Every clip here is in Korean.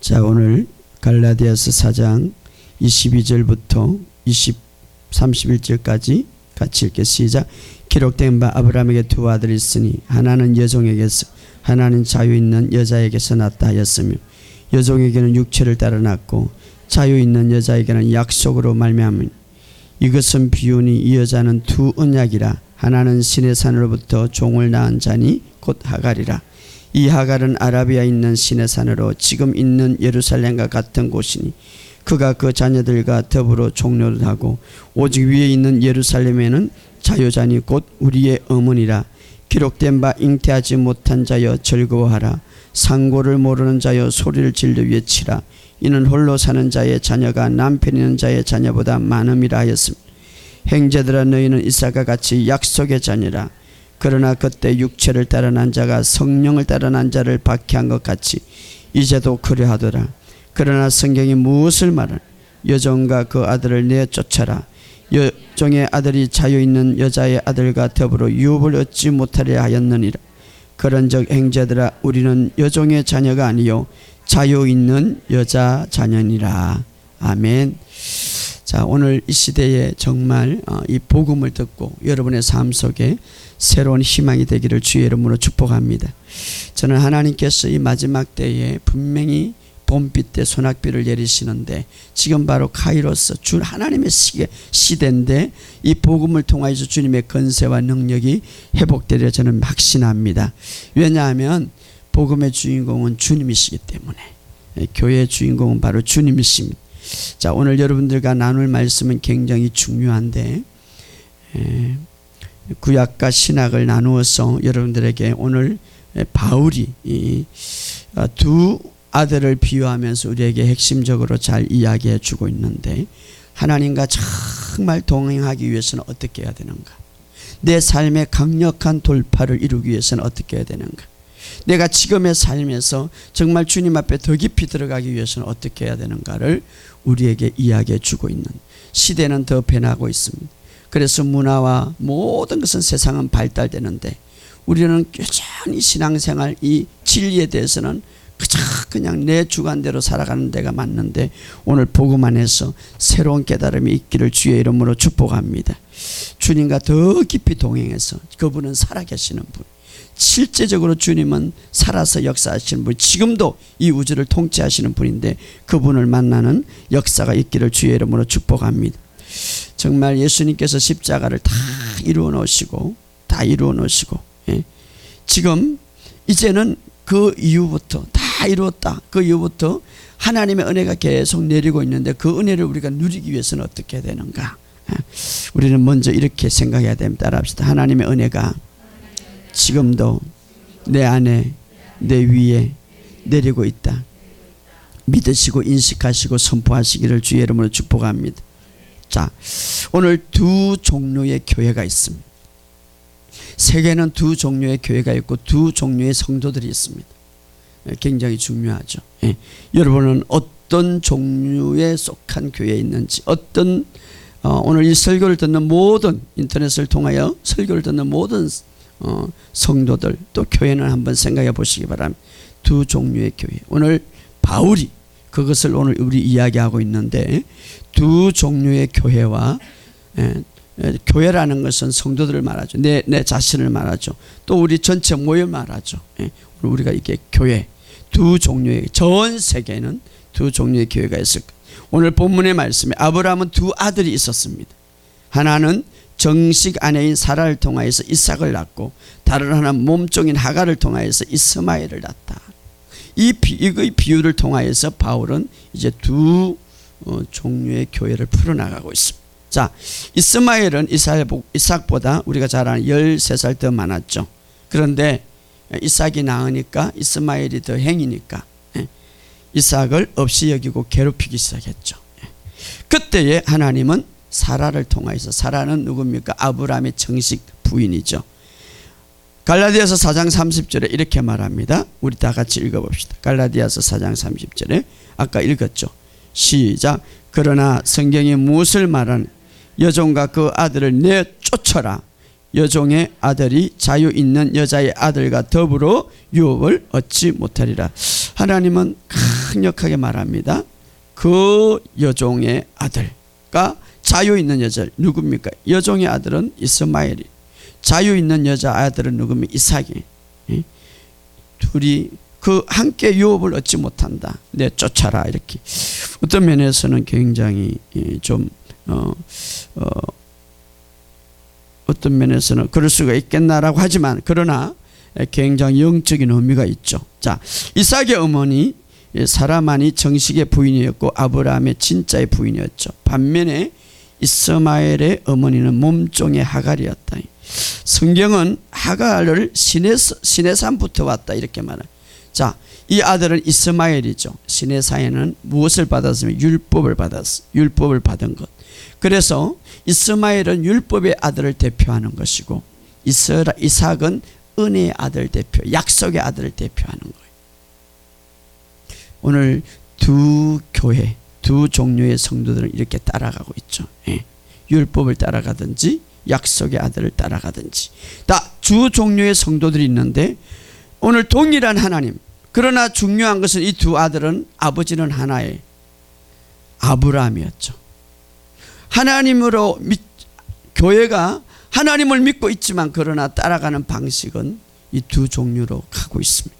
자, 오늘 갈라디아서 4장 22절부터 31절까지 같이 읽게. 시작. 기록된 바 아브라함에게 두 아들이 있으니 하나는 여종에게서 하나는 자유 있는 여자에게서 낳았다 하였으며 여종에게는 육체를 따라 낳고 자유 있는 여자에게는 약속으로 말미암으니 이것은 비유니 이 여자는 두 언약이라. 하나는 시내 산으로부터 종을 낳은 자니 곧 하갈이라. 이 하갈은 아라비아에 있는 시내 산으로 지금 있는 예루살렘과 같은 곳이니 그가 그 자녀들과 더불어 종료를 하고 오직 위에 있는 예루살렘에는 자유자니 곧 우리의 어머니라. 기록된 바 잉태하지 못한 자여 즐거워하라. 상고를 모르는 자여 소리를 질러 외치라. 이는 홀로 사는 자의 자녀가 남편 있는 자의 자녀보다 많음이라 하였습니다. 형제들아 너희는 이삭과 같이 약속의 자녀라. 그러나 그때 육체를 따라 난 자가 성령을 따라 난 자를 박해한 것 같이 이제도 그러하더라. 그러나 성경이 무엇을 말하나 여종과 그 아들을 내쫓아라. 여종의 아들이 자유 있는 여자의 아들과 더불어 유업을 얻지 못하려 하였느니라. 그런즉 형제들아 우리는 여종의 자녀가 아니요 자유 있는 여자 자녀니라. 아멘. 자, 오늘 이 시대에 정말 이 복음을 듣고 여러분의 삶 속에 새로운 희망이 되기를 주의 이름으로 축복합니다. 저는 하나님께서 이 마지막 때에 분명히 봄비 때 소낙비를 내리시는데 지금 바로 카이로스 주 하나님의 시대인데 이 복음을 통하여서 주님의 건세와 능력이 회복되리라 저는 확신합니다. 왜냐하면 복음의 주인공은 주님이시기 때문에. 교회의 주인공은 바로 주님이십니다. 자, 오늘 여러분들과 나눌 말씀은 굉장히 중요한데 구약과 신약을 나누어서 여러분들에게 오늘 바울이 두 아들을 비유하면서 우리에게 핵심적으로 잘 이야기해 주고 있는데 하나님과 정말 동행하기 위해서는 어떻게 해야 되는가? 내 삶의 강력한 돌파를 이루기 위해서는 어떻게 해야 되는가? 내가 지금의 삶에서 정말 주님 앞에 더 깊이 들어가기 위해서는 어떻게 해야 되는가를 우리에게 이야기해 주고 있는 시대는 더 변하고 있습니다. 그래서 문화와 모든 것은 세상은 발달되는데 우리는 꾸준히 신앙생활 이 진리에 대해서는 그냥 내 주관대로 살아가는 데가 맞는데 오늘 복음 안에서 새로운 깨달음이 있기를 주의 이름으로 축복합니다. 주님과 더 깊이 동행해서 그분은 살아계시는 분, 실제적으로 주님은 살아서 역사하시는 분, 지금도 이 우주를 통치하시는 분인데 그분을 만나는 역사가 있기를 주의 이름으로 축복합니다. 정말 예수님께서 십자가를 다 이루어 놓으시고 지금 이제는 그 이후부터 다 이루었다. 그 이후부터 하나님의 은혜가 계속 내리고 있는데 그 은혜를 우리가 누리기 위해서는 어떻게 해야 되는가? 우리는 먼저 이렇게 생각해야 됩니다. 따라합시다. 하나님의 은혜가 지금도 내 안에 내 위에 내리고 있다. 믿으시고 인식하시고 선포하시기를 주의 이름으로 축복합니다. 자, 오늘 두 종류의 교회가 있습니다. 세계는 두 종류의 교회가 있고 두 종류의 성도들이 있습니다. 굉장히 중요하죠. 여러분은 어떤 종류에 속한 교회에 있는지, 오늘 이 설교를 듣는 모든 인터넷을 통하여 설교를 듣는 모든 성도들 또 교회는 한번 생각해 보시기 바랍니다. 두 종류의 교회. 오늘 바울이 그것을 오늘 우리 이야기하고 있는데 두 종류의 교회와 교회라는 것은 성도들을 말하죠. 내 자신을 말하죠. 또 우리 전체 모여 말하죠. 우리가 이게 교회 두 종류의 전 세계에는 두 종류의 교회가 있을 거예요. 오늘 본문의 말씀에 아브라함은 두 아들이 있었습니다. 하나는 정식 아내인 사라를 통하여서 이삭을 낳고 다른 하나는 몸종인 하갈을 통하여서 이스마엘을 낳았다. 이의 비유를 통하여서 바울은 이제 두 종류의 교회를 풀어나가고 있습니다. 자, 이스마엘은 이삭보다 우리가 잘 아는 13살 더 많았죠. 그런데 이삭이 낳으니까 이스마엘이 더 행이니까 이삭을 없이 여기고 괴롭히기 시작했죠. 그때에 하나님은 사라를 통하여서, 사라는 누굽니까? 아브라함의 정식 부인이죠. 갈라디아서 4장 30절에 이렇게 말합니다. 우리 다 같이 읽어봅시다. 갈라디아서 4장 30절에 아까 읽었죠. 시작. 그러나 성경이 무엇을 말하는 여종과 그 아들을 내쫓아라. 여종의 아들이 자유 있는 여자의 아들과 더불어 유업을 얻지 못하리라. 하나님은 강력하게 말합니다. 그 여종의 아들과 자유 있는 여자 누굽니까? 여종의 아들은 이스마엘이, 자유 있는 여자 아들은 누굽니까? 이삭이. 둘이 그 함께 유업을 얻지 못한다. 내 쫓아라 이렇게. 어떤 면에서는 굉장히 좀 어떤 면에서는 그럴 수가 있겠나라고 하지만, 그러나 굉장히 영적인 의미가 있죠. 자, 이삭의 어머니 사라만이 정식의 부인이었고 아브라함의 진짜의 부인이었죠. 반면에 이스마엘의 어머니는 몸종의 하갈이었다. 성경은 하갈을 시내산부터 왔다 이렇게 말해요. 자, 이 아들은 이스마엘이죠. 시내산에는 무엇을 받았으면 율법을 받았어. 율법을 받은 것. 그래서 이스마엘은 율법의 아들을 대표하는 것이고, 이삭은 은혜의 아들 대표, 약속의 아들을 대표하는 거예요. 오늘 두 교회, 두 종류의 성도들은 이렇게 따라가고 있죠. 율법을 따라가든지 약속의 아들을 따라가든지 다 두 종류의 성도들이 있는데, 오늘 동일한 하나님, 그러나 중요한 것은 이 두 아들은 아버지는 하나의 아브라함이었죠. 하나님으로 교회가 하나님을 믿고 있지만 그러나 따라가는 방식은 이 두 종류로 가고 있습니다.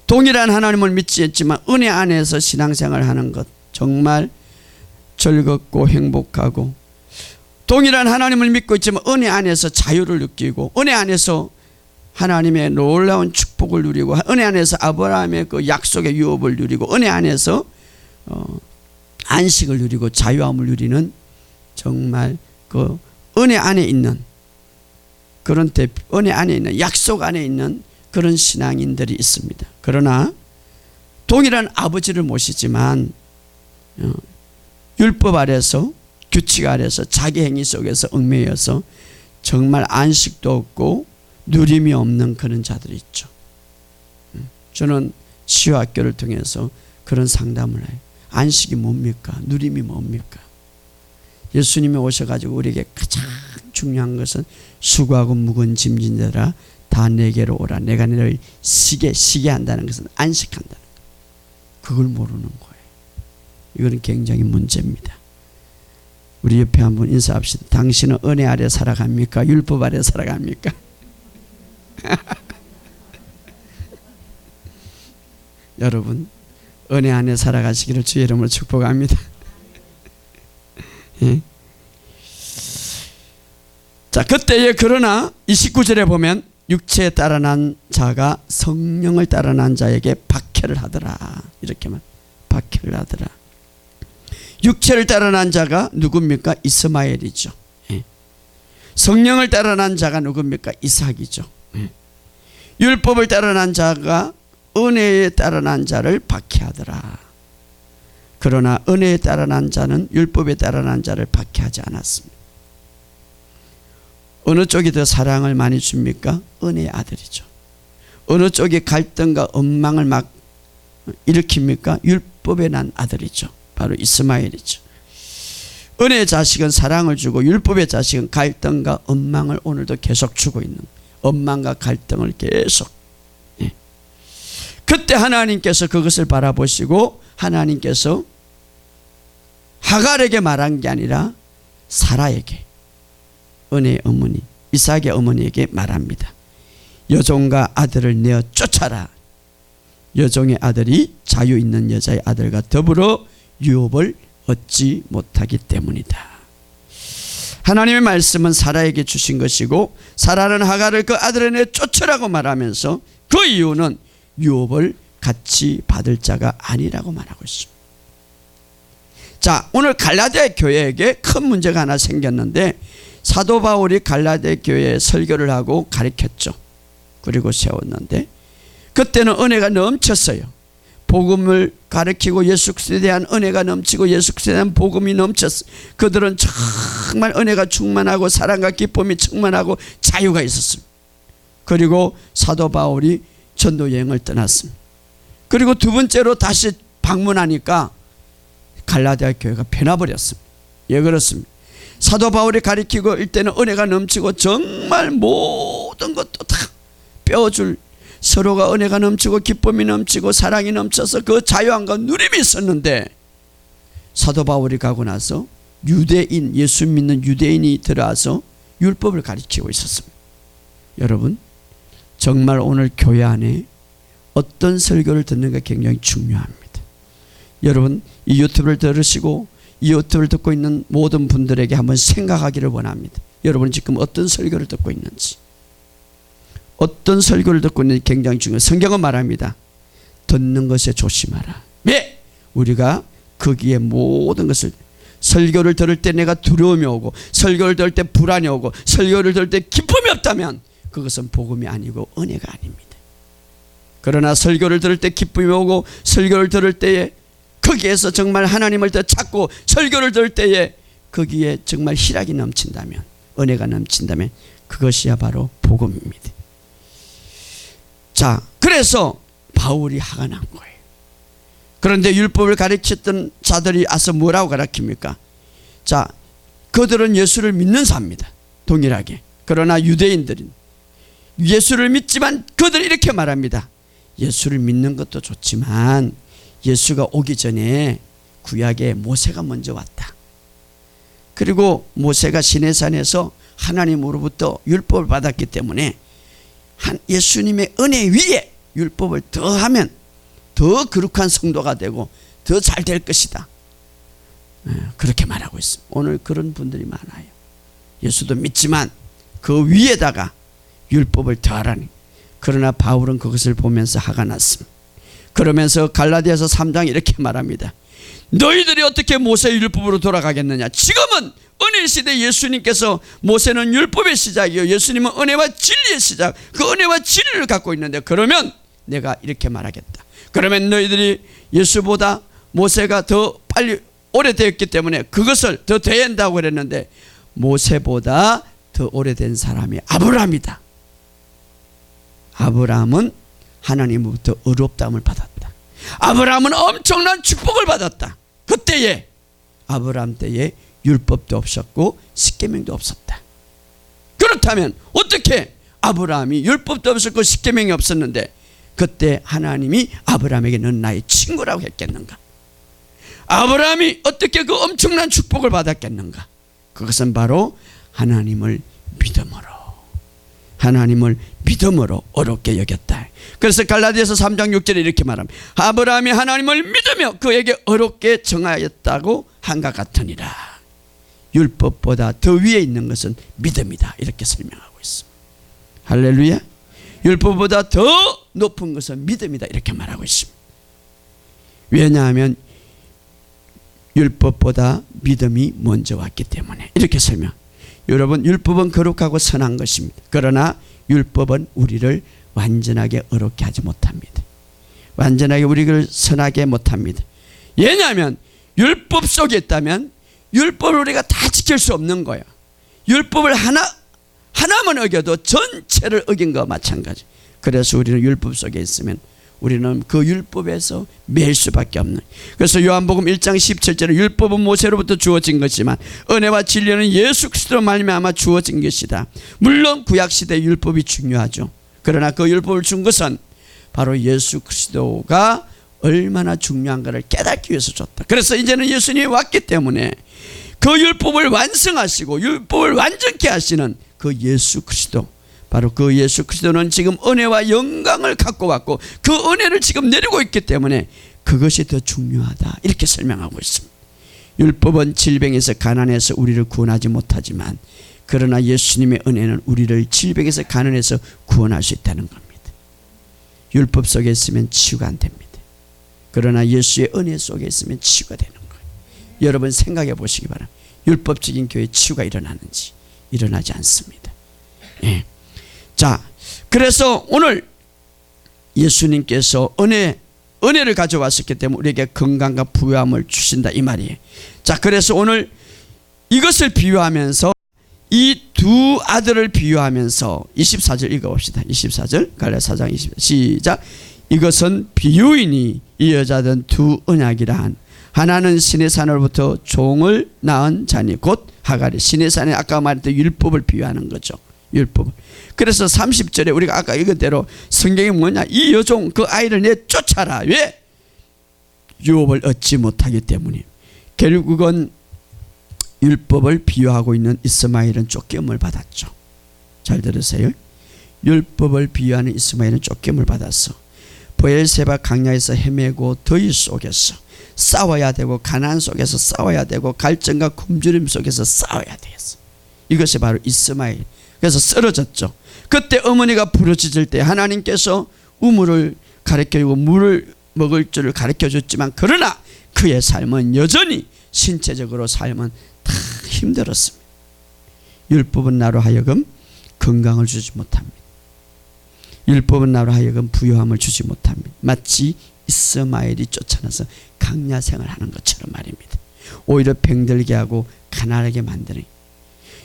동일한 하나님을 믿지 않지만 은혜 안에서 신앙생활을 하는 것 정말 즐겁고 행복하고, 동일한 하나님을 믿고 있지만 은혜 안에서 자유를 느끼고, 은혜 안에서 하나님의 놀라운 축복을 누리고, 은혜 안에서 아브라함의 그 약속의 유업을 누리고, 은혜 안에서 안식을 누리고 자유함을 누리는, 정말 그 은혜 안에 있는 그런 은혜 안에 있는 약속 안에 있는 그런 신앙인들이 있습니다. 그러나 동일한 아버지를 모시지만 율법 아래서, 규칙 아래서, 자기 행위 속에서 얽매여서 정말 안식도 없고 누림이 없는 그런 자들이 있죠. 저는 치유학교를 통해서 그런 상담을 해요. 안식이 뭡니까? 누림이 뭡니까? 예수님이 오셔가지고 우리에게 가장 중요한 것은 수고하고 무거운 짐진 자들아 다 내게로 오라. 내가 너를 쉬게 한다는 것은 안식한다는 것. 그걸 모르는 거예요. 이거는 굉장히 문제입니다. 우리 옆에 한번 인사합시다. 당신은 은혜 아래 살아갑니까? 율법 아래 살아갑니까? 여러분, 은혜 안에 살아가시기를 주의 이름으로 축복합니다. 예. 자, 그때에 그러나 29절에 보면 육체에 따라 난 자가 성령을 따라 난 자에게 박해를 하더라. 이렇게만 박해를 하더라. 육체를 따라 난 자가 누굽니까? 이스마엘이죠. 예. 성령을 따라 난 자가 누굽니까? 이삭이죠. 예. 율법을 따라 난 자가 은혜에 따라 난 자를 박해하더라. 그러나 은혜에 따라 난 자는 율법에 따라 난 자를 박해하지 않았습니다. 어느 쪽이 더 사랑을 많이 줍니까? 은혜의 아들이죠. 어느 쪽이 갈등과 엉망을 막 일으킵니까? 율법에 난 아들이죠. 바로 이스마엘이죠. 은혜의 자식은 사랑을 주고 율법의 자식은 갈등과 엉망을 오늘도 계속 주고 있는, 엉망과 갈등을 계속. 예. 그때 하나님께서 그것을 바라보시고 하나님께서 하갈에게 말한 게 아니라 사라에게, 은혜의 어머니 이삭의 어머니에게 말합니다. 여종과 아들을 내어 쫓아라. 여종의 아들이 자유 있는 여자의 아들과 더불어 유업을 얻지 못하기 때문이다. 하나님의 말씀은 사라에게 주신 것이고, 사라는 하갈을 그 아들을 내어 쫓으라고 말하면서 그 이유는 유업을 같이 받을 자가 아니라고 말하고 있습니다. 자, 오늘 갈라디아 교회에게 큰 문제가 하나 생겼는데, 사도 바울이 갈라디아 교회에 설교를 하고 가르쳤죠. 그리고 세웠는데 그때는 은혜가 넘쳤어요. 복음을 가르치고 예수 그리스도에 대한 은혜가 넘치고 예수 그리스도에 대한 복음이 넘쳤어요. 그들은 정말 은혜가 충만하고 사랑과 기쁨이 충만하고 자유가 있었습니다. 그리고 사도 바울이 전도 여행을 떠났습니다. 그리고 두 번째로 다시 방문하니까 갈라디아 교회가 변화버렸습니다. 예, 그렇습니다. 사도 바울이 가르치고 일 때는 은혜가 넘치고 정말 모든 것도 다 빼어줄, 서로가 은혜가 넘치고 기쁨이 넘치고 사랑이 넘쳐서 그 자유함과 누림이 있었는데, 사도 바울이 가고 나서 유대인, 예수 믿는 유대인이 들어와서 율법을 가르치고 있었습니다. 여러분, 정말 오늘 교회 안에 어떤 설교를 듣는가 굉장히 중요합니다. 여러분, 이 유튜브를 들으시고 이 유튜브를 듣고 있는 모든 분들에게 한번 생각하기를 원합니다. 여러분 지금 어떤 설교를 듣고 있는지, 어떤 설교를 듣고 있는지 굉장히 중요해요. 성경은 말합니다. 듣는 것에 조심하라. 왜? 우리가 거기에 모든 것을, 설교를 들을 때 내가 두려움이 오고, 설교를 들을 때 불안이 오고, 설교를 들을 때 기쁨이 없다면 그것은 복음이 아니고 은혜가 아닙니다. 그러나 설교를 들을 때 기쁨이 오고, 설교를 들을 때에 거기에서 정말 하나님을 더 찾고, 설교를 들을 때에 거기에 정말 희락이 넘친다면, 은혜가 넘친다면 그것이야 바로 복음입니다. 자, 그래서 바울이 화가 난 거예요. 그런데 율법을 가르쳤던 자들이 와서 뭐라고 가르칩니까? 자, 그들은 예수를 믿는 자입니다. 동일하게. 그러나 유대인들은 예수를 믿지만 그들이 이렇게 말합니다. 예수를 믿는 것도 좋지만 예수가 오기 전에 구약에 모세가 먼저 왔다. 그리고 모세가 시내산에서 하나님으로부터 율법을 받았기 때문에 예수님의 은혜 위에 율법을 더하면 더 거룩한 성도가 되고 더 잘 될 것이다. 그렇게 말하고 있습니다. 오늘 그런 분들이 많아요. 예수도 믿지만 그 위에다가 율법을 더하라니. 그러나 바울은 그것을 보면서 화가 났습니다. 그러면서 갈라디아서 3장 이렇게 말합니다. 너희들이 어떻게 모세의 율법으로 돌아가겠느냐. 지금은 은혜 시대 예수님께서, 모세는 율법의 시작이요 예수님은 은혜와 진리의 시작, 그 은혜와 진리를 갖고 있는데, 그러면 내가 이렇게 말하겠다. 그러면 너희들이 예수보다 모세가 더 빨리 오래되었기 때문에 그것을 더 대한다고 그랬는데, 모세보다 더 오래된 사람이 아브라함이다. 아브라함은 하나님으로부터 의롭다함을 받았다. 아브라함은 엄청난 축복을 받았다. 그때에 아브라함 때에 율법도 없었고 십계명도 없었다. 그렇다면 어떻게 아브라함이 율법도 없었고 십계명이 없었는데 그때 하나님이 아브라함에게 넌 나의 친구라고 했겠는가? 아브라함이 어떻게 그 엄청난 축복을 받았겠는가? 그것은 바로 하나님을 믿음으로 어렵게 여겼다. 그래서 갈라디아서 3장 6절에 이렇게 말합니다. 아브라함이 하나님을 믿으며 그에게 어렵게 정하였다고 한것 같으니라. 율법보다 더 위에 있는 것은 믿음이다. 이렇게 설명하고 있습니다. 할렐루야. 율법보다 더 높은 것은 믿음이다. 이렇게 말하고 있습니다. 왜냐하면 율법보다 믿음이 먼저 왔기 때문에 이렇게 설명. 여러분, 율법은 거룩하고 선한 것입니다. 그러나 율법은 우리를 완전하게 어렵게 하지 못합니다. 완전하게 우리를 선하게 못합니다. 왜냐하면 율법 속에 있다면 율법을 우리가 다 지킬 수 없는 거예요. 율법을 하나만 어겨도 전체를 어긴 것과 마찬가지. 그래서 우리는 율법 속에 있으면 우리는 그 율법에서 매일 수밖에 없는. 그래서 요한복음 1장 17절에 율법은 모세로부터 주어진 것이지만 은혜와 진리는 예수 그리스도로 말미암아 주어진 것이다. 물론 구약시대 율법이 중요하죠. 그러나 그 율법을 준 것은 바로 예수 그리스도가 얼마나 중요한가를 깨닫기 위해서 줬다. 그래서 이제는 예수님이 왔기 때문에 그 율법을 완성하시고 율법을 완전케 하시는 그 예수 그리스도, 바로 그 예수 그리스도는 지금 은혜와 영광을 갖고 왔고 그 은혜를 지금 내리고 있기 때문에 그것이 더 중요하다. 이렇게 설명하고 있습니다. 율법은 질병에서 가난해서 우리를 구원하지 못하지만 그러나 예수님의 은혜는 우리를 질병에서 가난해서 구원할 수 있다는 겁니다. 율법 속에 있으면 치유가 안 됩니다. 그러나 예수의 은혜 속에 있으면 치유가 되는 거예요. 여러분 생각해 보시기 바랍니다. 율법적인 교회에 치유가 일어나는지 일어나지 않습니다. 예. 자, 그래서 오늘 예수님께서 은혜를 가져왔었기 때문에 우리에게 건강과 부유함을 주신다 이 말이에요. 자, 그래서 오늘 이것을 비유하면서 이 두 아들을 비유하면서 24절 읽어봅시다. 24절 갈라디아서 4장 20절 시작. 이것은 비유이니 이 여자들은 두 언약이라 한 하나는 시내산으로부터 종을 낳은 자니 곧 하갈이. 시내산에 아까 말했던 율법을 비유하는 거죠. 율법은. 그래서 30절에 우리가 아까 읽은 대로 성경이 뭐냐, 이 여종 그 아이를 내쫓아라. 왜? 유업을 얻지 못하기 때문에. 결국은 율법을 비유하고 있는 이스마엘은 쫓김을 받았죠. 잘 들으세요. 율법을 비유하는 이스마엘은 쫓김을 받았어. 브엘세바 강야에서 헤매고 더위 속에서 싸워야 되고, 가난 속에서 싸워야 되고, 갈증과 굶주림 속에서 싸워야 되겠어. 이것이 바로 이스마엘. 그래서 쓰러졌죠. 그때 어머니가 부르짖을 때 하나님께서 우물을 가르쳐주고 물을 먹을 줄을 가르쳐줬지만, 그러나 그의 삶은 여전히 신체적으로 삶은 다 힘들었습니다. 율법은 나로 하여금 건강을 주지 못합니다. 율법은 나로 하여금 부유함을 주지 못합니다. 마치 이스마엘이 쫓아나서 강야 생활하는 것처럼 말입니다. 오히려 병들게 하고 가난하게 만드는.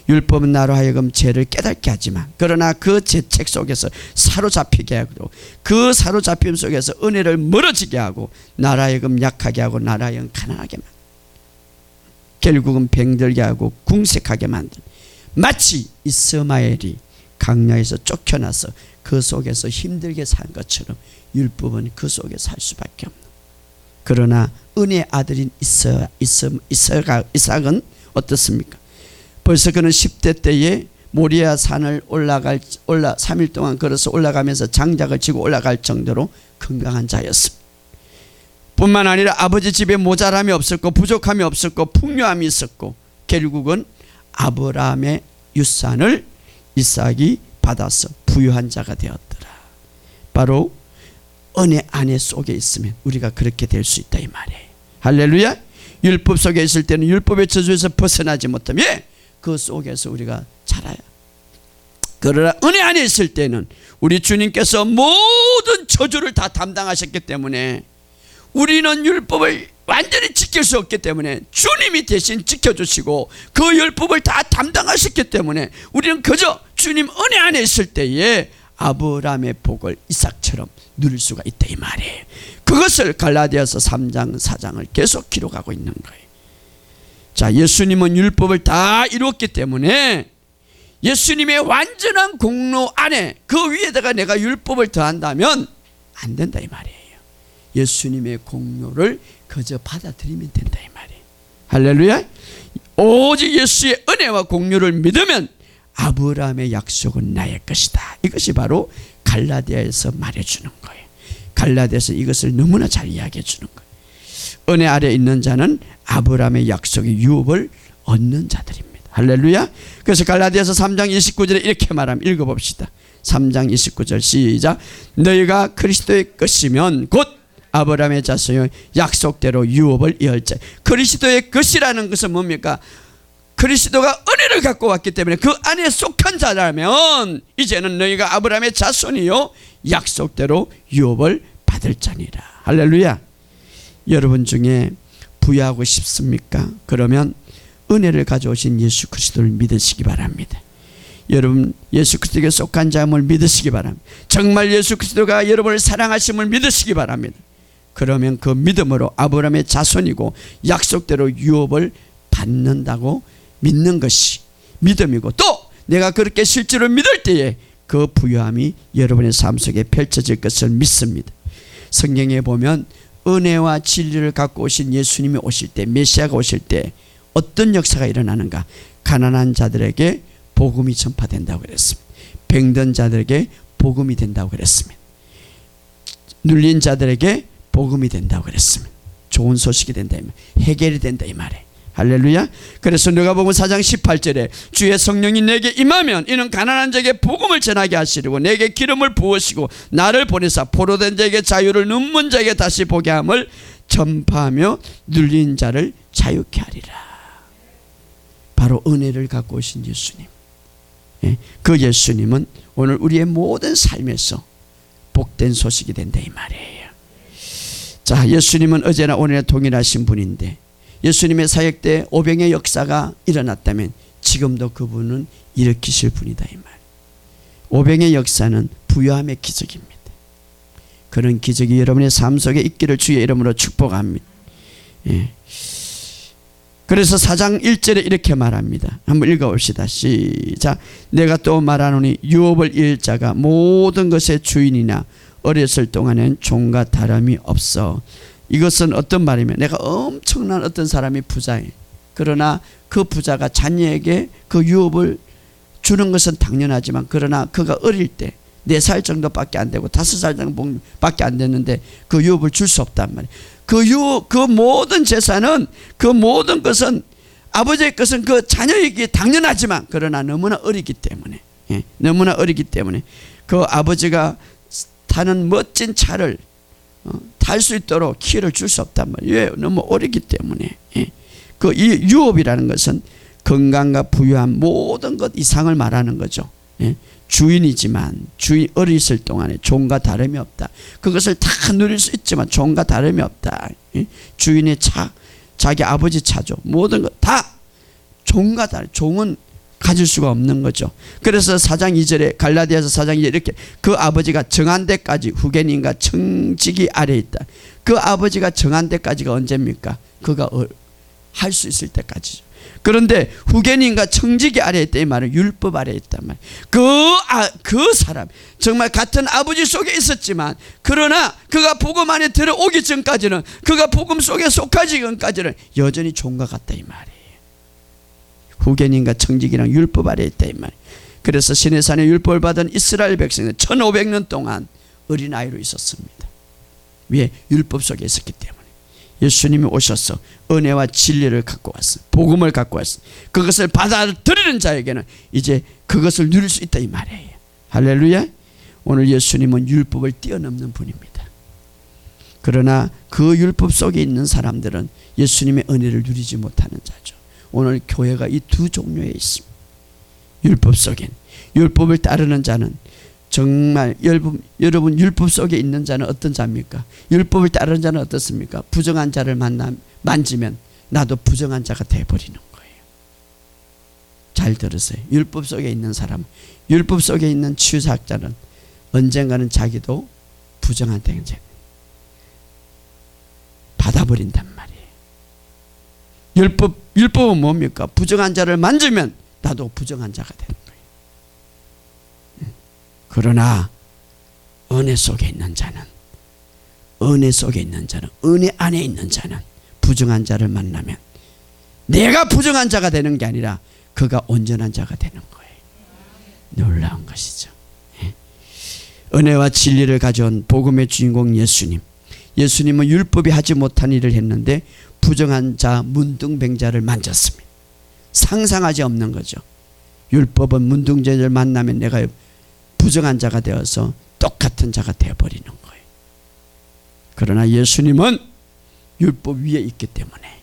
율법은 나로 하여금 죄를 깨닫게 하지만, 그러나 그 죄책 속에서 사로잡히게 하고, 그 사로잡힘 속에서 은혜를 멀어지게 하고, 나로 하여금 약하게 하고, 나로 하여금 가난하게 만드는, 결국은 병들게 하고 궁색하게 만드는, 마치 이스마엘이 강야에서 쫓겨나서 그 속에서 힘들게 산 것처럼 율법은 그 속에 살 수밖에 없는. 그러나 은혜의 아들인 이삭은 어떻습니까? 벌써 그는 10대 때에 모리아 산을 3일 동안 걸어서 올라가면서 장작을 지고 올라갈 정도로 건강한 자였습니다. 뿐만 아니라 아버지 집에 모자람이 없었고 부족함이 없었고 풍요함이 있었고, 결국은 아브라함의 유산을 이삭이 받아서 부유한 자가 되었더라. 바로 은혜 안에 속에 있으면 우리가 그렇게 될 수 있다 이 말이에요. 할렐루야. 율법 속에 있을 때는 율법의 저주에서 벗어나지 못하면 그 속에서 우리가 자라요. 그러나 은혜 안에 있을 때는 우리 주님께서 모든 저주를 다 담당하셨기 때문에 우리는 율법을 완전히 지킬 수 없기 때문에 주님이 대신 지켜주시고 그 율법을 다 담당하셨기 때문에 우리는 그저 주님 은혜 안에 있을 때에 아브라함의 복을 이삭처럼 누릴 수가 있다 이 말이에요. 그것을 갈라디아서 3장 4장을 계속 기록하고 있는 거예요. 자, 예수님은 율법을 다 이루었기 때문에 예수님의 완전한 공로 안에 그 위에다가 내가 율법을 더한다면 안 된다 이 말이에요. 예수님의 공로를 그저 받아들이면 된다 이 말이에요. 할렐루야. 오직 예수의 은혜와 공로를 믿으면 아브라함의 약속은 나의 것이다. 이것이 바로 갈라디아에서 말해주는 거예요. 갈라디아에서 이것을 너무나 잘 이야기해 주는 거예요. 은혜 아래 있는 자는 아브라함의 약속의 유업을 얻는 자들입니다. 할렐루야. 그래서 갈라디아서 3장 29절에 이렇게 말하면 읽어봅시다. 3장 29절 시작. 너희가 그리스도의 것이면 곧 아브라함의 자손이 약속대로 유업을 이을 자. 그리스도의 것이라는 것은 뭡니까? 그리스도가 은혜를 갖고 왔기 때문에 그 안에 속한 자라면 이제는 너희가 아브라함의 자손이요 약속대로 유업을 받을 자니라. 할렐루야. 여러분 중에 부유하고 싶습니까? 그러면 은혜를 가져오신 예수 그리스도를 믿으시기 바랍니다. 여러분 예수 그리스도에게 속한 자임을 믿으시기 바랍니다. 정말 예수 그리스도가 여러분을 사랑하심을 믿으시기 바랍니다. 그러면 그 믿음으로 아브라함의 자손이고 약속대로 유업을 받는다고 믿는 것이 믿음이고, 또 내가 그렇게 실제로 믿을 때에 그 부유함이 여러분의 삶 속에 펼쳐질 것을 믿습니다. 성경에 보면 은혜와 진리를 갖고 오신 예수님이 오실 때, 메시아가 오실 때 어떤 역사가 일어나는가? 가난한 자들에게 복음이 전파된다고 그랬습니다. 병든 자들에게 복음이 된다고 그랬습니다. 눌린 자들에게 복음이 된다고 그랬습니다. 좋은 소식이 된다 이 말, 해결이 된다 이 말이에요. 할렐루야. 그래서 누가복음 4장 18절에 주의 성령이 내게 임하면 이는 가난한 자에게 복음을 전하게 하시려고 내게 기름을 부으시고 나를 보내사 포로된 자에게 자유를, 눈먼 자에게 다시 보게 함을 전파하며 눌린 자를 자유케 하리라. 바로 은혜를 갖고 오신 예수님. 그 예수님은 오늘 우리의 모든 삶에서 복된 소식이 된다 이 말이에요. 자, 예수님은 어제나 오늘이나 동일하신 분인데 예수님의 사역 때 오병의 역사가 일어났다면 지금도 그분은 일으키실 분이다 이 말. 오병의 역사는 부유함의 기적입니다. 그런 기적이 여러분의 삶 속에 있기를 주의 이름으로 축복합니다. 그래서 4장 1절에 이렇게 말합니다. 한번 읽어봅시다. 시작. 내가 또 말하노니 유업을 이을 자가 모든 것의 주인이나 어렸을 동안엔 종과 다름이 없어. 이것은 어떤 말이면 내가 엄청난 어떤 사람이 부자예요. 그러나 그 부자가 자녀에게 그 유업을 주는 것은 당연하지만 그러나 그가 어릴 때 4살 정도밖에 안 되고 5살 정도밖에 안 됐는데 그 유업을 줄 수 없단 말이에요. 그 모든 재산은, 그 모든 것은, 아버지의 것은 그 자녀에게 당연하지만 그러나 너무나 어리기 때문에, 너무나 어리기 때문에 그 아버지가 타는 멋진 차를 탈 수 있도록 키를 줄 수 없단 말이에요. 왜? 너무 어리기 때문에. 그 이 유업이라는 것은 건강과 부유한 모든 것 이상을 말하는 거죠. 주인이지만 주인 어렸을 동안에 종과 다름이 없다. 그것을 다 누릴 수 있지만 종과 다름이 없다. 주인의 차, 자기 아버지 차죠. 모든 것 다 종과 다른, 종은 가질 수가 없는 거죠. 그래서 4장 2절에 갈라디아서 4장 2절에 이렇게 그 아버지가 정한 데까지 후계님과 청지기 아래에 있다. 그 아버지가 정한 데까지가 언제입니까? 그가 할 수 있을 때까지죠. 그런데 후계님과 청지기 아래에 있다 이 말은 율법 아래에 있단 말이에요. 그 사람 정말 같은 아버지 속에 있었지만 그러나 그가 복음 안에 들어오기 전까지는, 그가 복음 속에 속하기 전까지는 여전히 종과 같다 이 말이에요. 후계님과 청지기랑 율법 아래에 있다 이 말이에요. 그래서 시내산에 율법을 받은 이스라엘 백성은 1500년 동안 어린아이로 있었습니다. 왜? 율법 속에 있었기 때문에. 예수님이 오셔서 은혜와 진리를 갖고 왔어. 복음을 갖고 왔어. 그것을 받아들이는 자에게는 이제 그것을 누릴 수 있다 이 말이에요. 할렐루야. 오늘 예수님은 율법을 뛰어넘는 분입니다. 그러나 그 율법 속에 있는 사람들은 예수님의 은혜를 누리지 못하는 자죠. 오늘 교회가 이 두 종류에 있습니다. 율법 속엔, 율법을 따르는 자는 정말 여러분 율법 속에 있는 자는 어떤 자입니까? 율법을 따르는 자는 어떻습니까? 부정한 자를 만지면 나도 부정한 자가 돼버리는 거예요. 잘 들으세요. 율법 속에 있는 사람, 율법 속에 있는 치유사학자는 언젠가는 자기도 부정한 대행자 받아버린단 말이에요. 율법은 뭡니까? 부정한 자를 만지면 나도 부정한 자가 되는 거예요. 그러나 은혜 속에 있는 자는, 은혜 속에 있는 자는, 은혜 안에 있는 자는 부정한 자를 만나면 내가 부정한 자가 되는 게 아니라 그가 온전한 자가 되는 거예요. 놀라운 것이죠. 은혜와 진리를 가져온 복음의 주인공 예수님. 예수님은 율법이 하지 못한 일을 했는데 부정한 자, 문둥병자를 만졌습니다. 상상하지 없는 거죠. 율법은 문둥병자를 만나면 내가 부정한 자가 되어서 똑같은 자가 되어버리는 거예요. 그러나 예수님은 율법 위에 있기 때문에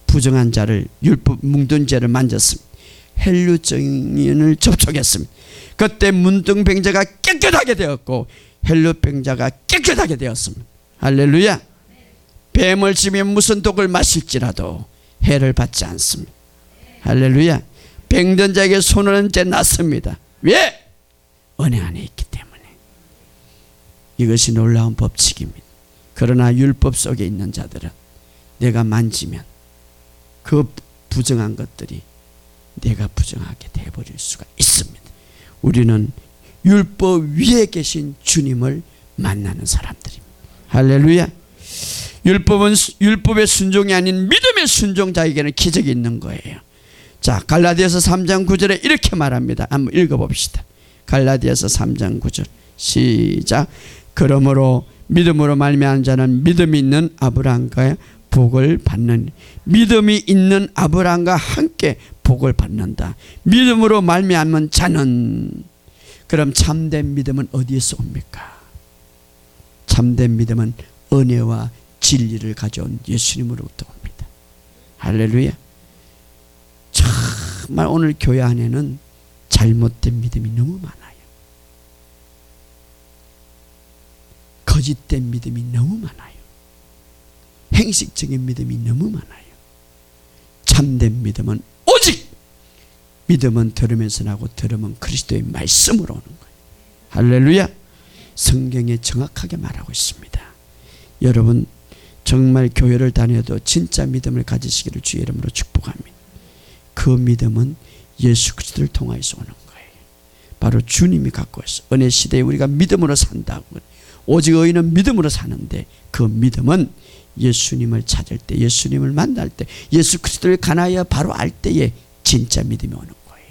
부정한 자를, 율법 뭉둥자를 만졌습니다. 헬루증인을 접촉했습니다. 그때 문둥병자가 깨끗하게 되었고 헬루병자가 깨끗하게 되었습니다. 할렐루야. 뱀을 치면 무슨 독을 마실지라도 해를 받지 않습니다. 할렐루야. 병든 자에게 손을 얹어 놨습니다. 왜? 은혜 안에 있기 때문에. 이것이 놀라운 법칙입니다. 그러나 율법 속에 있는 자들은 내가 만지면 그 부정한 것들이 내가 부정하게 되어버릴 수가 있습니다. 우리는 율법 위에 계신 주님을 만나는 사람들입니다. 할렐루야. 율법은 율법의 순종이 아닌 믿음의 순종자에게는 기적이 있는 거예요. 자, 갈라디아서 3장 9절에 이렇게 말합니다. 한번 읽어봅시다. 갈라디아서 3장 9절 시작. 그러므로 믿음으로 말미암은 자는 믿음이 있는 아브라함과 복을 받는, 믿음이 있는 아브라함과 함께 복을 받는다. 믿음으로 말미암은 자는, 그럼 참된 믿음은 어디에서 옵니까? 참된 믿음은 은혜와 진리를 가져온 예수님으로부터 옵니다. 할렐루야. 정말 오늘 교회 안에는 잘못된 믿음이 너무 많아요. 거짓된 믿음이 너무 많아요. 행식적인 믿음이 너무 많아요. 참된 믿음은 오직 믿음은 들으면서 나고 들으면 그리스도의 말씀으로 오는 거예요. 할렐루야. 성경에 정확하게 말하고 있습니다. 여러분, 정말 교회를 다녀도 진짜 믿음을 가지시기를 주의 이름으로 축복합니다. 그 믿음은 예수 그리스도를 통하여서 오는 거예요. 바로 주님이 갖고 있어. 은혜 시대에 우리가 믿음으로 산다고. 오직 의인은 믿음으로 사는데 그 믿음은 예수님을 찾을 때, 예수님을 만날 때, 예수 그리스도를 가나이어 바로 알 때에 진짜 믿음이 오는 거예요.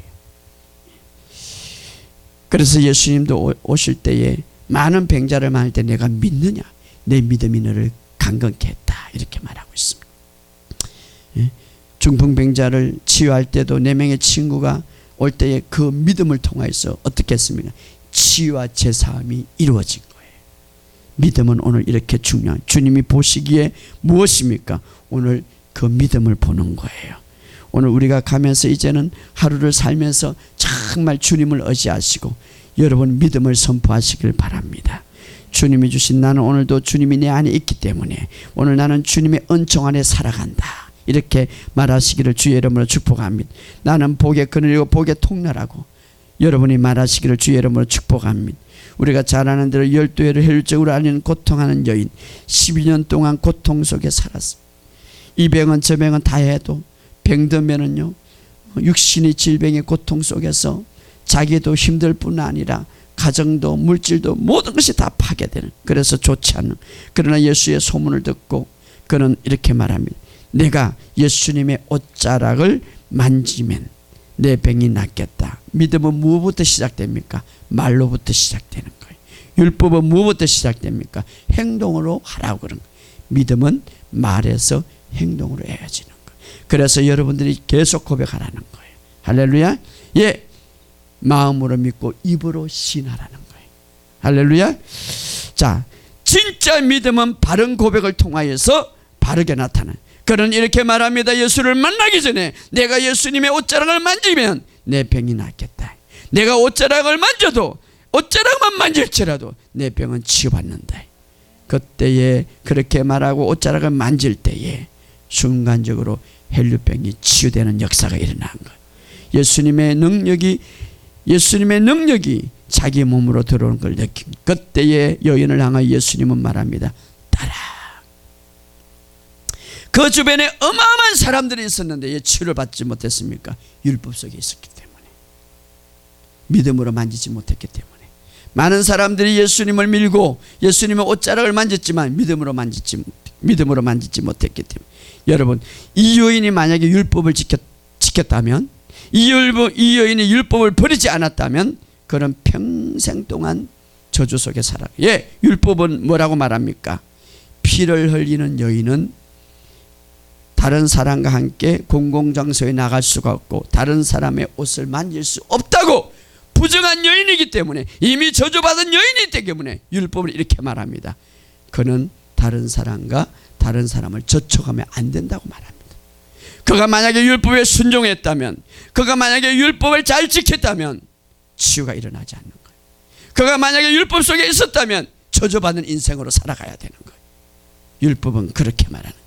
그래서 예수님도 오실 때에 많은 병자를 많을 때 내가 믿느냐? 내 믿음이 너를 강건케 했다. 이렇게 말하고 있습니다. 중풍병자를 치유할 때도 4명의 친구가 올 때에 그 믿음을 통해서 어떻게 했습니까? 치유와 제사함이 이루어진 거예요. 믿음은 오늘 이렇게 중요한, 주님이 보시기에 무엇입니까? 오늘 그 믿음을 보는 거예요. 오늘 우리가 가면서 이제는 하루를 살면서 정말 주님을 의지하시고 여러분 믿음을 선포하시길 바랍니다. 주님이 주신 나는 오늘도 주님이 내 안에 있기 때문에 오늘 나는 주님의 은총 안에 살아간다. 이렇게 말하시기를 주의 이름으로 축복합니다. 나는 복의 그늘이고 복의 통로라고 여러분이 말하시기를 주의 이름으로 축복합니다. 우리가 잘 아는 대로 12회를 혈육적으로 앓는 고통하는 여인, 12년 동안 고통 속에 살았습니다. 이 병은 저 병은 다 해도 병들면은요, 육신의 질병의 고통 속에서 자기도 힘들 뿐 아니라 가정도 물질도 모든 것이 다 파괴되는, 그래서 좋지 않은, 그러나 예수의 소문을 듣고 그는 이렇게 말합니다. 내가 예수님의 옷자락을 만지면 내 병이 낫겠다. 믿음은 무엇부터 시작됩니까? 말로부터 시작되는 거예요. 율법은 무엇부터 시작됩니까? 행동으로 하라고 그런 거예요. 믿음은 말에서 행동으로 이어지는 거예요. 그래서 여러분들이 계속 고백하라는 거예요. 할렐루야. 예, 마음으로 믿고 입으로 신하라는 거예요. 할렐루야. 자, 진짜 믿음은 바른 고백을 통하여서 바르게 나타나요. 그는 이렇게 말합니다. 예수를 만나기 전에 내가 예수님의 옷자락을 만지면 내 병이 낫겠다. 내가 옷자락을 만져도, 옷자락만 만질지라도 내 병은 치유받는다. 그때에 그렇게 말하고 옷자락을 만질 때에 순간적으로 혈류병이 치유되는 역사가 일어난 거예요. 예수님의 능력이 자기 몸으로 들어오는 걸 느낍니다. 그때에 여인을 향하여 예수님은 말합니다. 따라. 그 주변에 어마어마한 사람들이 있었는데 왜 치유를 받지 못했습니까? 율법 속에 있었기 때문에, 믿음으로 만지지 못했기 때문에. 많은 사람들이 예수님을 밀고 예수님의 옷자락을 만졌지만 믿음으로 만지지 못했기 때문에. 여러분, 이 여인이 만약에 율법을 지켰다면, 이 여인이 율법을 버리지 않았다면 그는 평생 동안 저주 속에 살아. 예, 율법은 뭐라고 말합니까? 피를 흘리는 여인은 다른 사람과 함께 공공장소에 나갈 수가 없고 다른 사람의 옷을 만질 수 없다고 부정한 여인이기 때문에, 이미 저주받은 여인이기 때문에 율법을 이렇게 말합니다. 그는 다른 사람과 다른 사람을 접촉하면 안 된다고 말합니다. 그가 만약에 율법에 순종했다면, 그가 만약에 율법을 잘 지켰다면 치유가 일어나지 않는 거예요. 그가 만약에 율법 속에 있었다면 저주받는 인생으로 살아가야 되는 거예요. 율법은 그렇게 말하는 거예요.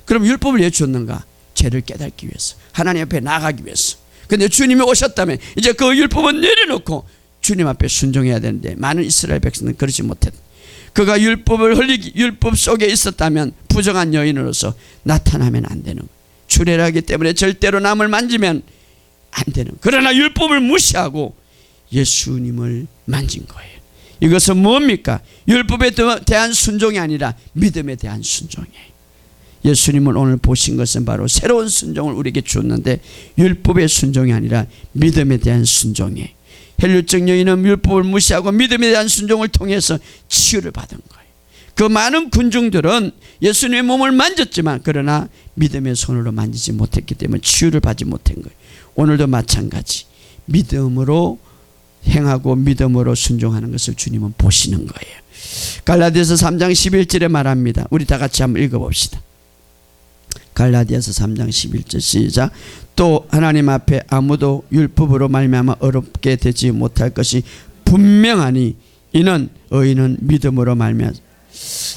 그럼 율법을 왜 줬는가? 죄를 깨닫기 위해서, 하나님 앞에 나가기 위해서. 근데 주님이 오셨다면 이제 그 율법은 내려놓고 주님 앞에 순종해야 되는데 많은 이스라엘 백성은 그러지 못했다. 그가 율법 속에 있었다면 부정한 여인으로서 나타나면 안 되는 거예요. 출애라기 때문에 절대로 남을 만지면 안 되는 거예요. 그러나 율법을 무시하고 예수님을 만진 거예요. 이것은 뭡니까? 율법에 대한 순종이 아니라 믿음에 대한 순종이에요. 예수님을 오늘 보신 것은 바로 새로운 순종을 우리에게 주었는데, 율법의 순종이 아니라 믿음에 대한 순종이에요. 혈류증 여인은 율법을 무시하고 믿음에 대한 순종을 통해서 치유를 받은 거예요. 그 많은 군중들은 예수님의 몸을 만졌지만 그러나 믿음의 손으로 만지지 못했기 때문에 치유를 받지 못한 거예요. 오늘도 마찬가지, 믿음으로 행하고 믿음으로 순종하는 것을 주님은 보시는 거예요. 갈라디아서 3장 11절에 말합니다. 우리 다 같이 한번 읽어봅시다. 갈라디아서 3장 11절 시작. 또 하나님 앞에 아무도 율법으로 말미암아 어렵게 되지 못할 것이 분명하니 이는 의인은 믿음으로 말미암아.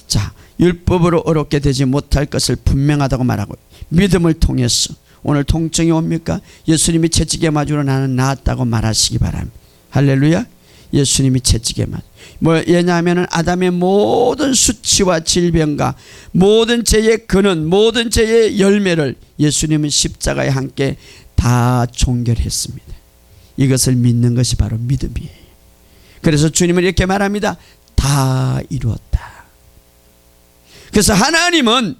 자, 율법으로 어렵게 되지 못할 것을 분명하다고 말하고, 믿음을 통해서 오늘 통증이 옵니까? 예수님이 채찍에 맞으러 나는 나았다고 말하시기 바랍니다. 할렐루야. 예수님이 채찍에 맞. 왜냐하면 아담의 모든 수치와 질병과 모든 죄의 근원, 모든 죄의 열매를 예수님은 십자가에 함께 다 종결했습니다. 이것을 믿는 것이 바로 믿음이에요. 그래서 주님은 이렇게 말합니다. 다 이루었다. 그래서 하나님은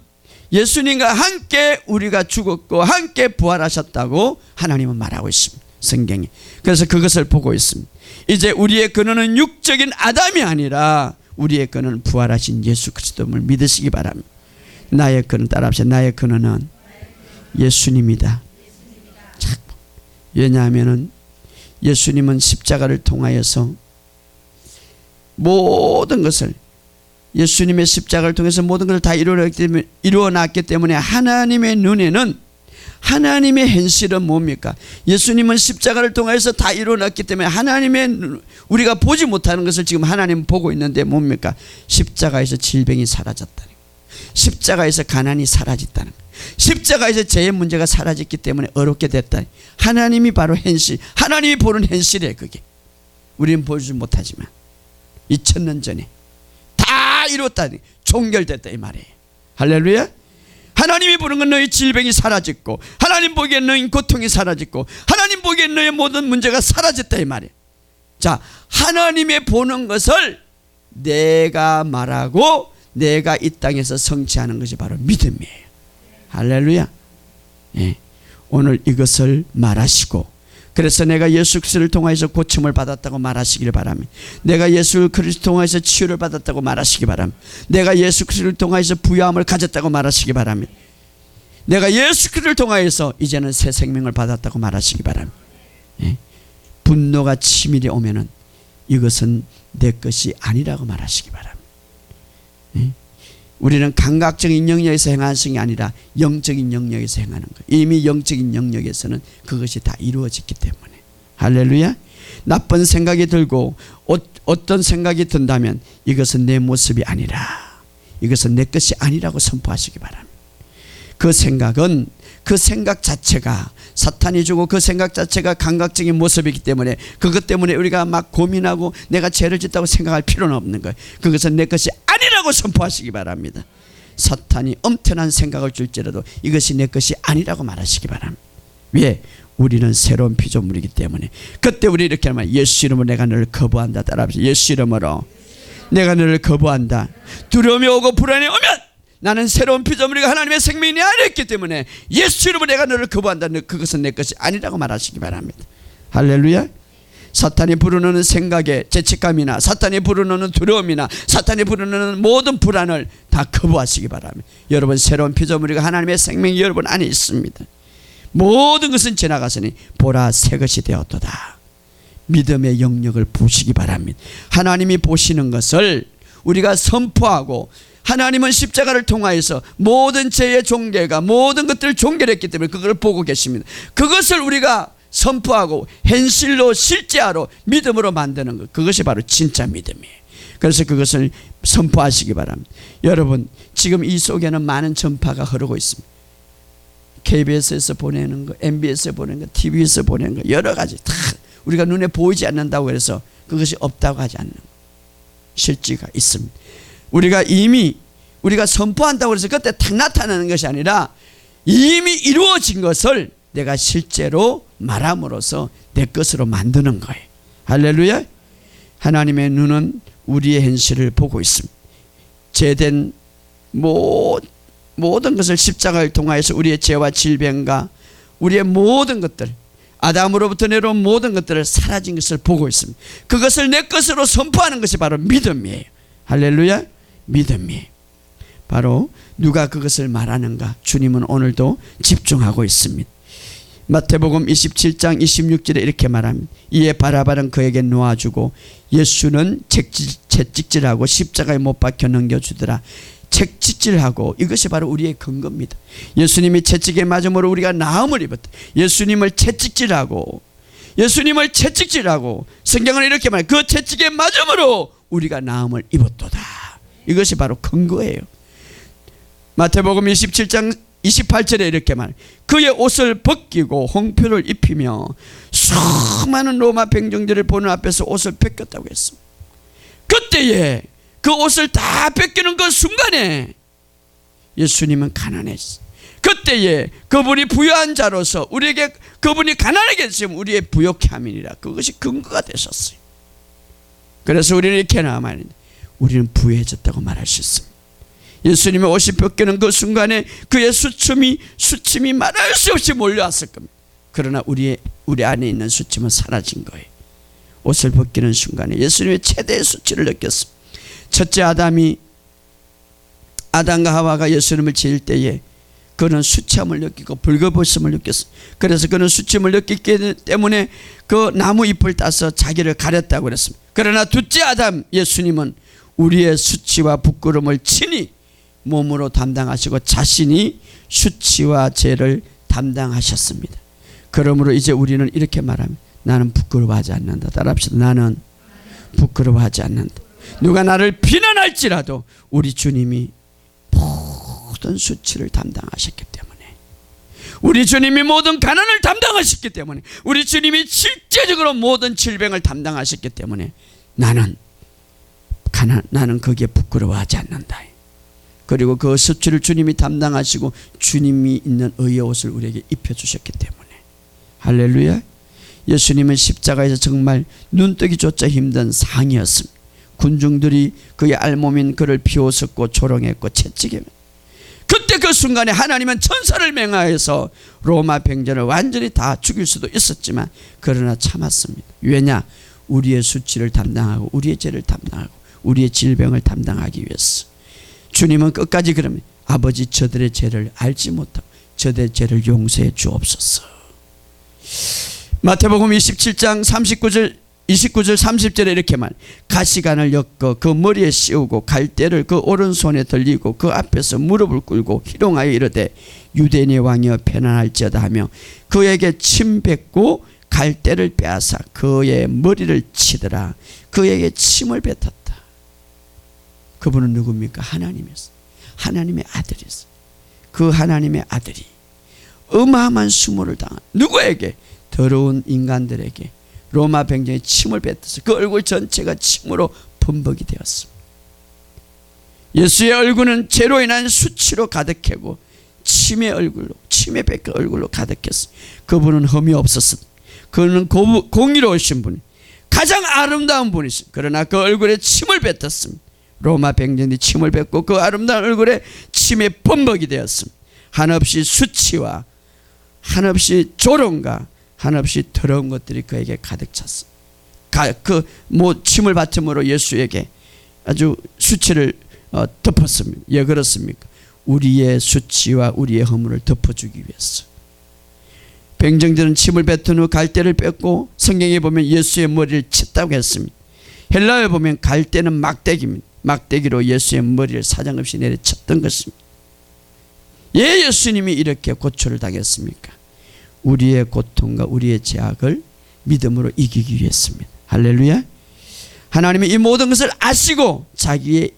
예수님과 함께 우리가 죽었고 함께 부활하셨다고 하나님은 말하고 있습니다. 성경에. 그래서 그것을 보고 있습니다. 이제 우리의 근원은 육적인 아담이 아니라 우리의 근원은 부활하신 예수 그리스도를 믿으시기 바랍니다. 나의 근원 따라합시다. 나의 근원은 예수님이다. 왜냐하면 예수님은 십자가를 통하여서 모든 것을, 예수님의 십자가를 통해서 모든 것을 다 이루어놨기 때문에 하나님의 눈에는, 하나님의 현실은 뭡니까? 예수님은 십자가를 통해서 다 이루어놨기 때문에 하나님의, 우리가 보지 못하는 것을 지금 하나님은 보고 있는데 뭡니까? 십자가에서 질병이 사라졌다는 거예요. 십자가에서 가난이 사라졌다는 거예요. 십자가에서 죄의 문제가 사라졌기 때문에 어렵게 됐다. 하나님이 바로 현실, 하나님이 보는 현실이에요. 그게 우리는 보지 못하지만 2000년 전에 다 이뤘다, 종결됐다 이 말이에요. 할렐루야. 하나님이 보는 건 너희 질병이 사라졌고, 하나님 보기엔 너희 고통이 사라졌고, 하나님 보기엔 너희 모든 문제가 사라졌다 이 말이에요. 자, 하나님의 보는 것을 내가 말하고 내가 이 땅에서 성취하는 것이 바로 믿음이에요. 할렐루야. 예. 오늘 이것을 말하시고, 그래서 내가 예수 그리스도를 통하여서 고침을 받았다고 말하시기를 바랍니다. 내가 예수 그리스도를 통하여서 치유를 받았다고 말하시기 바랍니다. 내가 예수 그리스도를 통하여서 부유함을 가졌다고 말하시기 바랍니다. 내가 예수 그리스도를 통하여서 이제는 새 생명을 받았다고 말하시기 바랍니다. 예. 분노가 치밀이 오면은 이것은 내 것이 아니라고 말하시기 바랍니다. 예. 우리는 감각적인 영역에서 행하는 것이 아니라 영적인 영역에서 행하는 거예요. 이미 영적인 영역에서는 그것이 다 이루어졌기 때문에. 할렐루야. 나쁜 생각이 들고 어떤 생각이 든다면 이것은 내 모습이 아니라, 이것은 내 것이 아니라고 선포하시기 바랍니다. 그 생각은, 그 생각 자체가 사탄이 주고 그 생각 자체가 감각적인 모습이기 때문에 그것 때문에 우리가 막 고민하고 내가 죄를 짓다고 생각할 필요는 없는 거예요. 그것은 내 것이 아니라고 선포하시기 바랍니다. 사탄이 엄청난 생각을 줄지라도 이것이 내 것이 아니라고 말하시기 바랍니다. 왜? 우리는 새로운 피조물이기 때문에. 그때 우리 이렇게 하면, 예수 이름으로 내가 너를 거부한다. 따라합시다. 예수 이름으로 내가 너를 거부한다. 두려움이 오고 불안이 오면 나는 새로운 피조물이고 하나님의 생명이 안에 있기 때문에 예수 이름으로 내가 너를 거부한다. 그것은 내 것이 아니라고 말하시기 바랍니다. 할렐루야. 사탄이 부르는 생각에 죄책감이나 사탄이 부르는 두려움이나 사탄이 부르는 모든 불안을 다 거부하시기 바랍니다. 여러분, 새로운 피조물이고 하나님의 생명이 여러분 안에 있습니다. 모든 것은 지나갔으니 보라 새 것이 되었도다. 믿음의 영역을 보시기 바랍니다. 하나님이 보시는 것을 우리가 선포하고, 하나님은 십자가를 통하여서 모든 죄의 종결과 모든 것들을 종결했기 때문에 그걸 보고 계십니다. 그것을 우리가 선포하고 현실로 실제화로 믿음으로 만드는 것, 그것이 바로 진짜 믿음이에요. 그래서 그것을 선포하시기 바랍니다. 여러분, 지금 이 속에는 많은 전파가 흐르고 있습니다. KBS에서 보내는 거, MBS에서 보내는 거, TV에서 보내는 거, 여러 가지 다 우리가 눈에 보이지 않는다고 해서 그것이 없다고 하지 않는 실제가 있습니다. 우리가 이미 우리가 선포한다고 해서 그때 탁 나타나는 것이 아니라 이미 이루어진 것을 내가 실제로 말함으로써 내 것으로 만드는 거예요. 할렐루야. 하나님의 눈은 우리의 현실을 보고 있습니다. 죄된 모든 것을 십자가를 통하여서 우리의 죄와 질병과 우리의 모든 것들, 아담으로부터 내려온 모든 것들을 사라진 것을 보고 있습니다. 그것을 내 것으로 선포하는 것이 바로 믿음이에요. 할렐루야. 믿음이에요. 바로 누가 그것을 말하는가? 주님은 오늘도 집중하고 있습니다. 마태복음 27장 26절에 이렇게 말합니다. 이에 바라바는 그에게 놓아주고 예수는 채찍질하고 십자가에 못 박혀 넘겨주더라. 채찍질하고, 이것이 바로 우리의 근거입니다. 예수님이 채찍에 맞음으로 우리가 나음을 입었다. 예수님을 채찍질하고 성경은 이렇게 말해요. 그 채찍에 맞음으로 우리가 나음을 입었도다. 이것이 바로 근거예요. 마태복음 27장 28절에 이렇게 말해요. 그의 옷을 벗기고 홍표를 입히며 수많은 로마 병정들을 보는 앞에서 옷을 벗겼다고 했습니다. 그때에 그 옷을 다 벗기는 그 순간에 예수님은 가난했어요. 그때에 그분이 부유한 자로서 우리에게 그분이 가난하게 했으면 우리의 부욕케 함이니라. 그것이 근거가 되셨어요. 그래서 우리는 이렇게 나아만 우리는 부유해졌다고 말할 수 있습니다. 예수님의 옷이 벗기는 그 순간에 그의 수침이 말할 수 없이 몰려왔을 겁니다. 그러나 우리 안에 있는 수침은 사라진 거예요. 옷을 벗기는 순간에 예수님의 최대의 수치를 느꼈습니다. 첫째 아담과 하와가 예수님을 지을 때에 그는 수치함을 느끼고 벌거벗음을 느꼈습니다. 그래서 그는 수치함을 느끼기 때문에 그 나무 잎을 따서 자기를 가렸다고 그랬습니다. 그러나 둘째 아담 예수님은 우리의 수치와 부끄러움을 친히 몸으로 담당하시고 자신이 수치와 죄를 담당하셨습니다. 그러므로 이제 우리는 이렇게 말합니다. 나는 부끄러워하지 않는다. 따라합시다. 나는 부끄러워하지 않는다. 누가 나를 비난할지라도 우리 주님이 모든 수치를 담당하셨기 때문에, 우리 주님이 모든 가난을 담당하셨기 때문에, 우리 주님이 실제적으로 모든 질병을 담당하셨기 때문에 나는 거기에 부끄러워하지 않는다. 그리고 그 수치를 주님이 담당하시고 주님이 있는 의의 옷을 우리에게 입혀주셨기 때문에, 할렐루야. 예수님은 십자가에서 정말 눈뜨기조차 힘든 상이었습니다. 군중들이 그의 알몸인 그를 비웃었고 조롱했고 채찍에, 그때 그 순간에 하나님은 천사를 맹하여서 로마 병전을 완전히 다 죽일 수도 있었지만 그러나 참았습니다. 왜냐? 우리의 수치를 담당하고 우리의 죄를 담당하고 우리의 질병을 담당하기 위해서. 주님은 끝까지 그러면 아버지 저들의 죄를 알지 못하고 저들의 죄를 용서해 주옵소서. 마태복음 27장 29절 30절에 이렇게 말, 가시관을 엮어 그 머리에 씌우고 갈대를 그 오른손에 들리고 그 앞에서 무릎을 꿇고 희롱하여 이르되 유대인의 왕이여 편안할지어다 하며 그에게 침 뱉고 갈대를 빼앗아 그의 머리를 치더라. 그에게 침을 뱉었다. 그분은 누굽니까? 하나님이었어요. 하나님의 아들이었어요. 그 하나님의 아들이 어마어마한 수모를 당한 누구에게? 더러운 인간들에게 로마 병정에 침을 뱉어서 그 얼굴 전체가 침으로 범벅이 되었습니다. 예수의 얼굴은 죄로 인한 수치로 가득하고 침의 뱉은 얼굴로 가득했습니다. 그분은 흠이 없었습니다. 그는 공의로우신 분, 가장 아름다운 분이십니다. 그러나 그 얼굴에 침을 뱉었습니다. 로마 병정이 침을 뱉고 그 아름다운 얼굴에 침의 범벅이 되었습니다. 한없이 수치와 한없이 조롱과 한없이 더러운 것들이 그에게 가득 찼습니다. 침을 바탕으로 예수에게 아주 수치를 덮었습니다. 왜 그렇습니까? 우리의 수치와 우리의 허물을 덮어주기 위해서. 병정들은 침을 뱉은 후 갈대를 뺐고 성경에 보면 예수의 머리를 쳤다고 했습니다. 헬라어에 보면 갈대는 막대기입니다. 막대기로 예수의 머리를 사정없이 내려쳤던 것입니다. 왜 예수님이 이렇게 고초를 당했습니까? 우리의 고통과 우리의 죄악을 믿음으로 이기기 위해서입니다. 할렐루야. 하나님이 이 모든 것을 아시고 자기의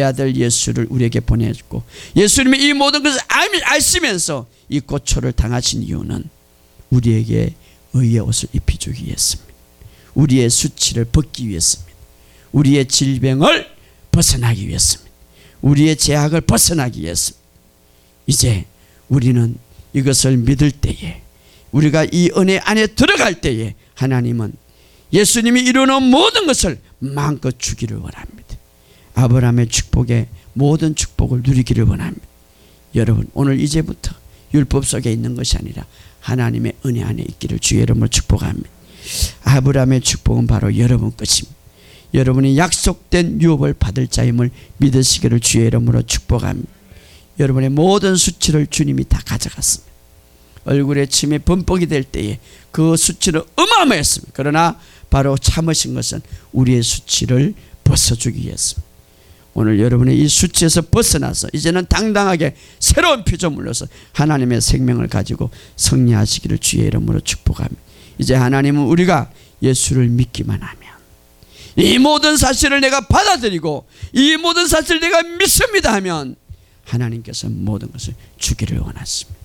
아들 예수를 우리에게 보내줬고, 예수님이 이 모든 것을 아시면서 이 고초를 당하신 이유는 우리에게 의의 옷을 입혀주기 위해서입니다. 우리의 수치를 벗기 위해서입니다. 우리의 질병을 벗어나기 위해서입니다. 우리의 죄악을 벗어나기 위해서입니다. 이제 우리는 이것을 믿을 때에, 우리가 이 은혜 안에 들어갈 때에 하나님은 예수님이 이루는 모든 것을 마음껏 주기를 원합니다. 아브라함의 축복에 모든 축복을 누리기를 원합니다. 여러분, 오늘 이제부터 율법 속에 있는 것이 아니라 하나님의 은혜 안에 있기를 주의 이름으로 축복합니다. 아브라함의 축복은 바로 여러분 것입니다. 여러분이 약속된 유업을 받을 자임을 믿으시기를 주의 이름으로 축복합니다. 여러분의 모든 수치를 주님이 다 가져갔습니다. 얼굴에 침이 범벅이 될 때에 그 수치는 어마어마했습니다. 그러나 바로 참으신 것은 우리의 수치를 벗어주기 위해서입니다. 오늘 여러분의 이 수치에서 벗어나서 이제는 당당하게 새로운 피조물로서 하나님의 생명을 가지고 승리하시기를 주의 이름으로 축복합니다. 이제 하나님은 우리가 예수를 믿기만 하면, 이 모든 사실을 내가 받아들이고 이 모든 사실을 내가 믿습니다 하면 하나님께서 모든 것을 주기를 원하십니다.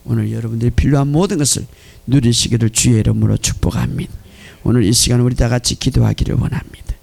오늘 여러분들이 필요한 모든 것을 누리시기를 주의 이름으로 축복합니다. 오늘 이 시간 우리 다 같이 기도하기를 원합니다.